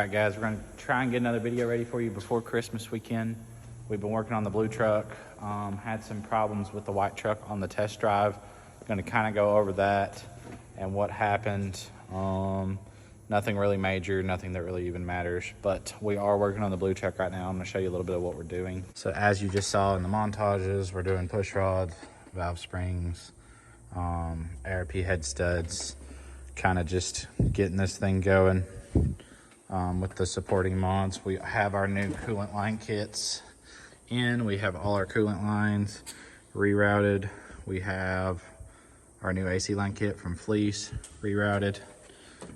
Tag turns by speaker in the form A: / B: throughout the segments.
A: All right, guys, we're going to try and get another video ready for you before Christmas weekend. We've been working on the blue truck. Had some problems with the white truck on the test drive. Going to kind of go over that and what happened. Nothing really major, nothing that really even matters, but we are working on the blue truck right now. I'm going to show you a little bit of what we're doing. So as you just saw in the montages, we're doing push rod, valve springs, ARP head studs, kind of just getting this thing going. With the supporting mods, we have our new coolant line kits in. We have all our coolant lines rerouted. We have our new AC line kit from Fleece rerouted,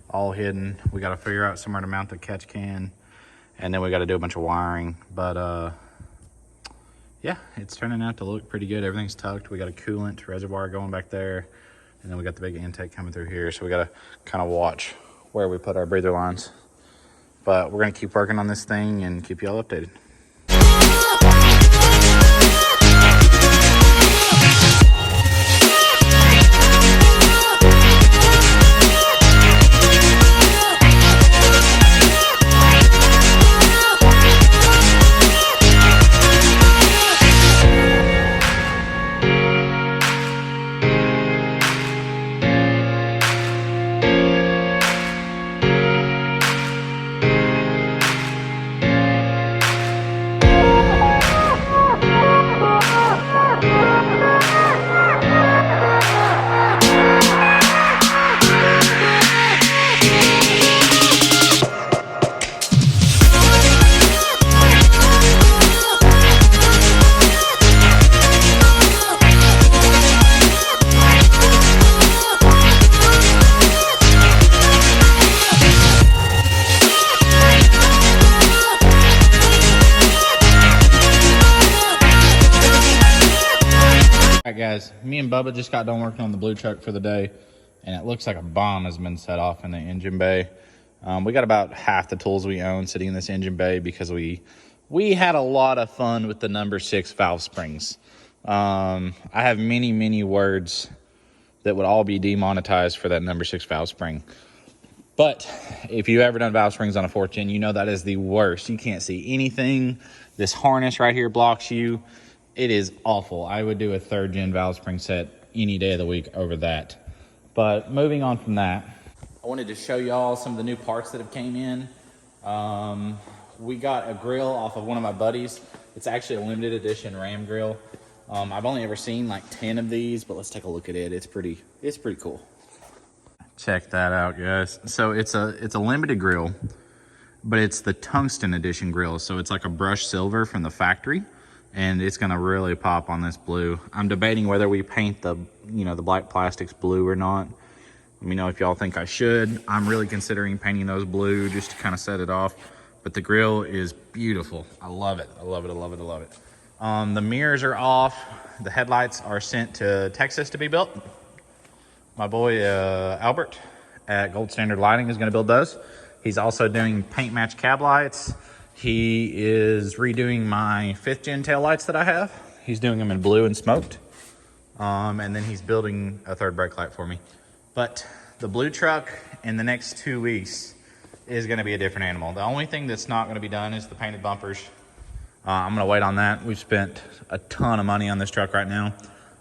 A: all hidden. We got to figure out somewhere to mount the catch can, and then we got to do a bunch of wiring. But yeah, it's turning out to look pretty good. Everything's tucked. We got a coolant reservoir going back there, and then we got the big intake coming through here. So we got to kind of watch where we put our breather lines. But we're going to keep working on this thing and keep you all updated. Guys, me and Bubba just got done working on the blue truck for the day, and it looks like a bomb has been set off in the engine bay. We got about half the tools we own sitting in this engine bay because we had a lot of fun with the number 6 valve springs. I have many words that would all be demonetized for that number 6 valve spring. But if you've ever done valve springs on a 4th gen, you know that is the worst. You can't see anything. This harness right here blocks you. It is awful. I would do a 3rd gen valve spring set any day of the week over that. But moving on from that, I wanted to show y'all some of the new parts that have came in. We got a grill off of one of my buddies. It's actually a limited edition Ram grill. I've only ever seen like 10 of these, but let's take a look at it. It's pretty cool. Check that out, guys. So it's a limited grill, but it's the tungsten edition grill. So it's like a brushed silver from the factory. And it's gonna really pop on this blue. I'm debating whether we paint the black plastics blue or not. Let me know if y'all think I should. I'm really considering painting those blue just to kind of set it off. But the grill is beautiful. I love it. I love it. The mirrors are off. The headlights are sent to Texas to be built. My boy Albert at Gold Standard Lighting is gonna build those. He's also doing paint match cab lights. He is redoing my 5th gen taillights that I have. He's doing them in blue and smoked. And then he's building a 3rd brake light for me. But the blue truck in the next 2 weeks is gonna be a different animal. The only thing that's not gonna be done is the painted bumpers. I'm gonna wait on that. We've spent a ton of money on this truck right now,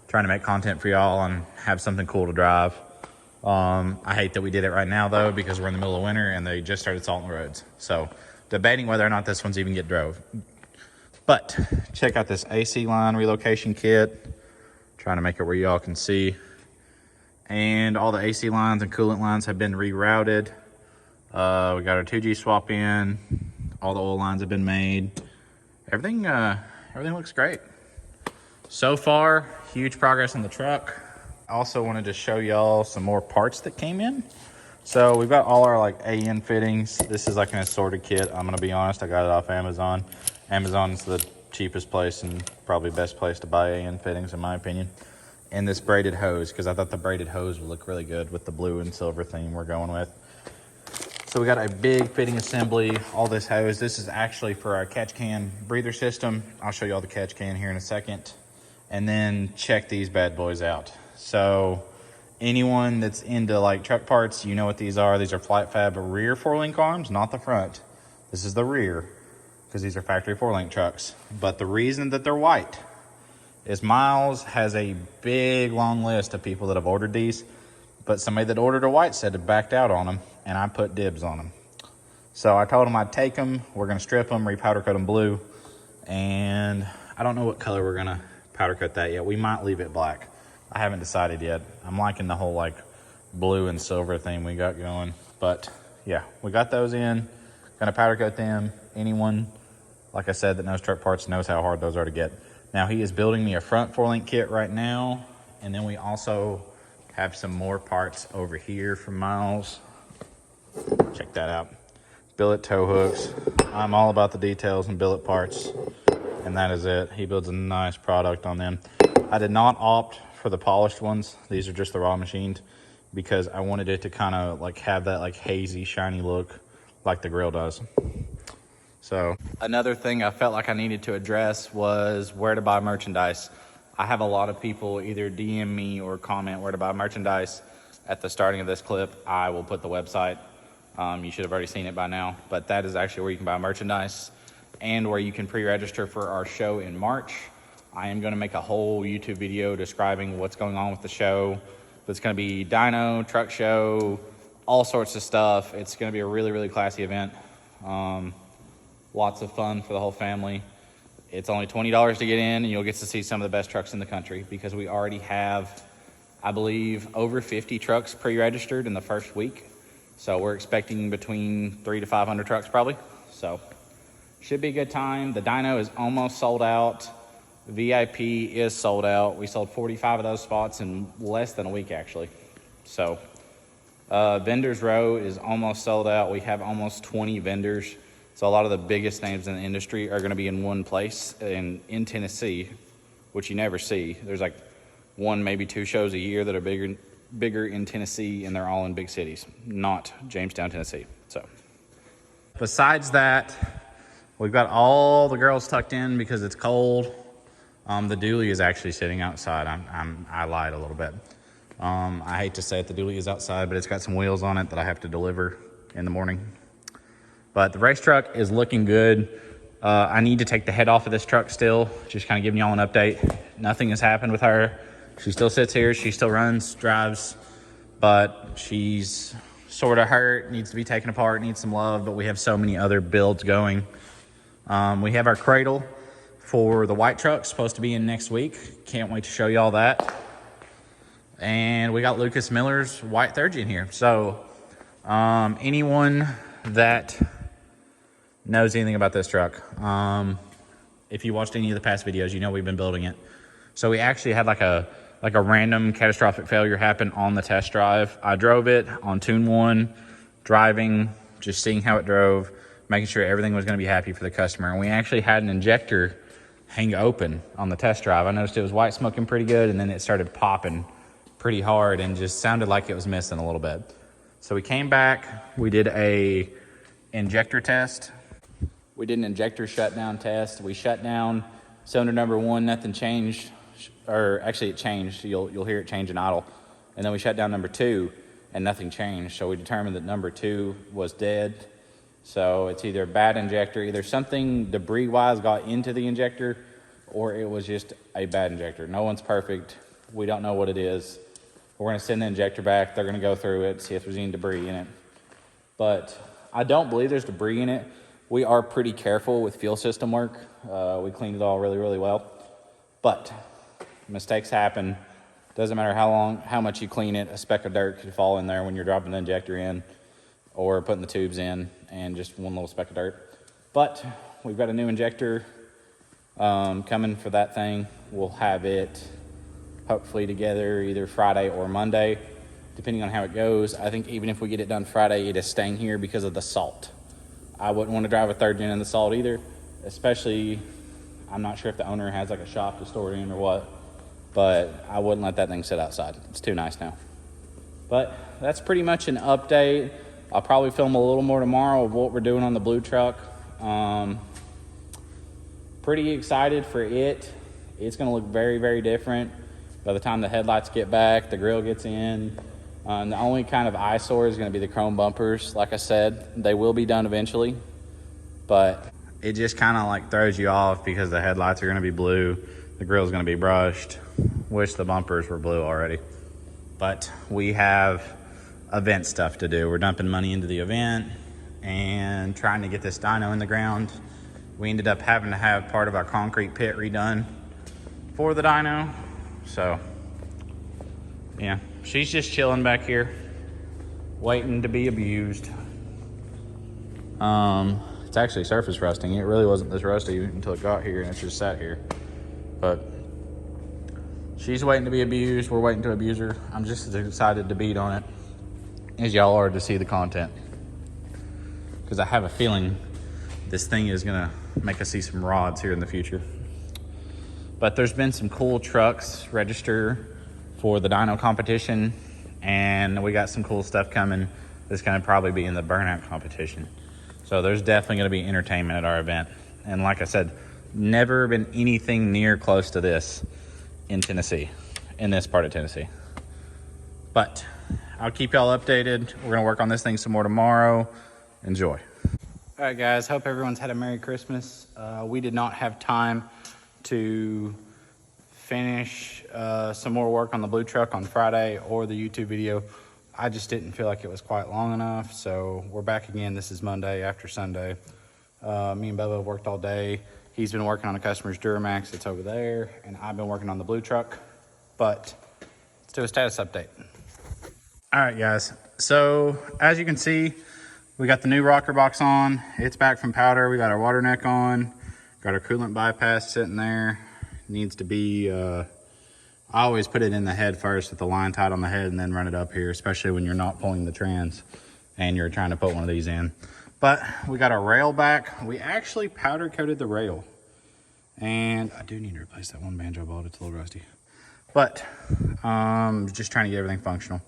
A: trying to make content for y'all and have something cool to drive. I hate that we did it right now though, because we're in the middle of winter and they just started salting the roads. So debating whether or not this one's even get drove. But check out this AC line relocation kit. Trying to make it where y'all can see. And all the AC lines and coolant lines have been rerouted. We got our 2G swap in. All the oil lines have been made. Everything looks great. So far, huge progress on the truck. I also wanted to show y'all some more parts that came in. So we've got all our like AN fittings. This is like an assorted kit. I'm gonna be honest, I got it off Amazon. Amazon's the cheapest place and probably best place to buy AN fittings in my opinion. And this braided hose, because I thought the braided hose would look really good with the blue and silver theme we're going with. So we got a big fitting assembly, all this hose. This is actually for our catch can breather system. I'll show you all the catch can here in a second. And then check these bad boys out. So anyone that's into like truck parts, you know what these are. These are flight fab rear 4-link arms, not the front. This is the rear, because these are factory 4-link trucks. But the reason that they're white is Miles has a big, long list of people that have ordered these, but somebody that ordered a white said it backed out on them, and I put dibs on them. So I told him I'd take them. We're going to strip them, repowder coat them blue, and I don't know what color we're going to powder coat that yet. We might leave it black. I haven't decided yet. I'm liking the whole like blue and silver thing we got going. But yeah, we got those in. Gonna powder coat them. Anyone, like I said, that knows truck parts knows how hard those are to get. Now he is building me a front 4-link kit right now. And then we also have some more parts over here from Miles. Check that out. Billet tow hooks. I'm all about the details and billet parts. And that is it. He builds a nice product on them. I did not opt for the polished ones. These are just the raw machined, because I wanted it to kind of like have that like hazy, shiny look like the grill does. So another thing I felt like I needed to address was where to buy merchandise. I have a lot of people either DM me or comment where to buy merchandise. At the starting of this clip, I will put the website. You should have already seen it by now, but that is actually where you can buy merchandise and where you can pre-register for our show in March. I am going to make a whole YouTube video describing what's going on with the show. It's going to be dyno, truck show, all sorts of stuff. It's going to be a really, really classy event. Lots of fun for the whole family. It's only $20 to get in, and you'll get to see some of the best trucks in the country, because we already have, I believe, over 50 trucks pre-registered in the first week. So we're expecting between 300 to 500 trucks probably. So should be a good time. The dyno is almost sold out. VIP is sold out. We sold 45 of those spots in less than a week, actually. So vendors row is almost sold out. We have almost 20 vendors. So a lot of the biggest names in the industry are going to be in one place in Tennessee, which you never see. There's like one, maybe 2 shows a year that are bigger in Tennessee, and they're all in big cities, not Jamestown, Tennessee. So besides that, we've got all the girls tucked in because it's cold. The dually is actually sitting outside. I lied a little bit. I hate to say it, the dually is outside, but it's got some wheels on it that I have to deliver in the morning. But the race truck is looking good. I need to take the head off of this truck still, just kind of giving y'all an update. Nothing has happened with her. She still sits here. She still runs, drives, but she's sort of hurt, needs to be taken apart, needs some love, but we have so many other builds going. We have our cradle for the white truck, supposed to be in next week. Can't wait to show y'all that. And we got Lucas Miller's white 3rd gen here. So anyone that knows anything about this truck, if you watched any of the past videos, you know we've been building it. So we actually had like a random catastrophic failure happen on the test drive. I drove it on Tune 1, driving, just seeing how it drove, making sure everything was going to be happy for the customer. And we actually had an injector hang open on the test drive. I noticed it was white smoking pretty good, and then it started popping pretty hard and just sounded like it was missing a little bit. So we came back, we did a injector test. We did an injector shutdown test. We shut down cylinder number 1, nothing changed, or actually it changed. You'll hear it change in idle. And then we shut down number 2 and nothing changed. So we determined that number 2 was dead. So it's either a bad injector, either something debris-wise got into the injector, or it was just a bad injector. No one's perfect. We don't know what it is. We're going to send the injector back. They're going to go through it, see if there's any debris in it. But I don't believe there's debris in it. We are pretty careful with fuel system work. We cleaned it all really, really well. But mistakes happen. Doesn't matter how much you clean it, a speck of dirt could fall in there when you're dropping the injector in or putting the tubes in, and just one little speck of dirt. But we've got a new injector coming for that thing. We'll have it hopefully together either Friday or Monday, depending on how it goes. I think even if we get it done Friday, it is staying here because of the salt. I wouldn't want to drive a 3rd gen in the salt either, especially, I'm not sure if the owner has like a shop to store it in or what, but I wouldn't let that thing sit outside. It's too nice now. But that's pretty much an update. I'll probably film a little more tomorrow of what we're doing on the blue truck. Pretty excited for it. It's going to look very, very different by the time the headlights get back, the grill gets in. And the only kind of eyesore is going to be the chrome bumpers. Like I said, they will be done eventually. but it just kind of like throws you off because the headlights are going to be blue, the grill's going to be brushed. Wish the bumpers were blue already. But we have event stuff to do. We're dumping money into the event and trying to get this dyno in the ground. We ended up having to have part of our concrete pit redone for the dyno. So yeah, she's just chilling back here, waiting to be abused. It's actually surface rusting. It really wasn't this rusty until it got here, and it's just sat here. But she's waiting to be abused. We're waiting to abuse her. I'm just as excited to beat on it as y'all are to see the content, because I have a feeling this thing is gonna make us see some rods here in the future. But there's been some cool trucks register for the dyno competition, and we got some cool stuff coming that's gonna probably be in the burnout competition. So there's definitely gonna be entertainment at our event. And like I said, never been anything near close to this in Tennessee, in this part of Tennessee. But I'll keep y'all updated. We're gonna work on this thing some more tomorrow. Enjoy. All right, guys, hope everyone's had a Merry Christmas. We did not have time to finish some more work on the blue truck on Friday or the YouTube video. I just didn't feel like it was quite long enough, so we're back again. This is Monday after Sunday. Me and Bubba worked all day. He's been working on a customer's Duramax that's over there, and I've been working on the blue truck. But let's do a status update. All right, guys. So as you can see, we got the new rocker box on. It's back from powder. We got our water neck on. Got our coolant bypass sitting there. Needs to be, I always put it in the head first with the line tied on the head and then run it up here, especially when you're not pulling the trans and you're trying to put one of these in. But we got our rail back. We actually powder coated the rail. And I do need to replace that one banjo bolt. It's a little rusty. But just trying to get everything functional.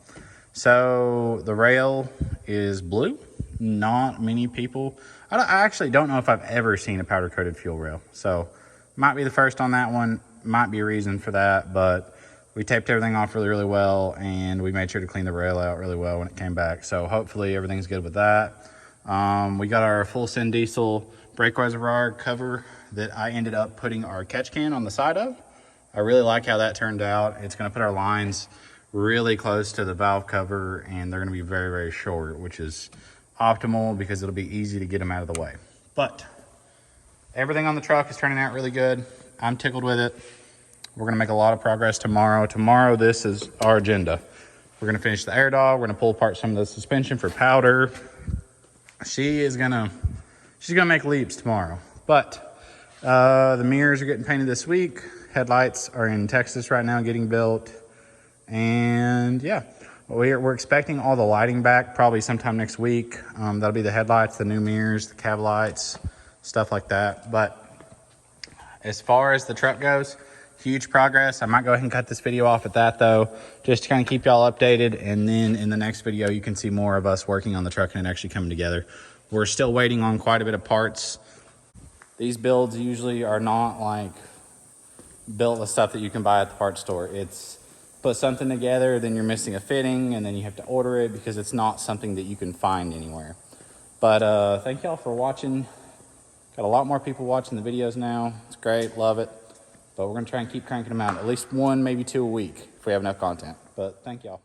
A: So the rail is blue. Not many people. I actually don't know if I've ever seen a powder coated fuel rail. So might be the first on that one. Might be a reason for that. But we taped everything off really, really well. And we made sure to clean the rail out really well when it came back. So hopefully everything's good with that. We got our full send diesel brake reservoir cover that I ended up putting our catch can on the side of. I really like how that turned out. It's going to put our lines really close to the valve cover, and they're going to be very, very short, which is optimal because it'll be easy to get them out of the way. But everything on the truck is turning out really good. I'm tickled with it. We're going to make a lot of progress tomorrow. Tomorrow, this is our agenda. We're going to finish the air dog. We're going to pull apart some of the suspension for powder. She's gonna make leaps tomorrow. But the mirrors are getting painted this week. Headlights are in Texas right now getting built. And yeah, we're expecting all the lighting back probably sometime next week. That'll be the headlights, the new mirrors, the cab lights, stuff like that. But as far as the truck goes, huge progress. I might go ahead and cut this video off at that though, just to kind of keep y'all updated. And then in the next video, you can see more of us working on the truck and it actually coming together. We're still waiting on quite a bit of parts. These builds usually are not like built with stuff that you can buy at the parts store. It's put something together, then you're missing a fitting, and then you have to order it because it's not something that you can find anywhere. But thank y'all for watching. Got a lot more people watching the videos now. It's great, love it. But we're gonna try and keep cranking them out, at least one, maybe two a week if we have enough content. But thank y'all.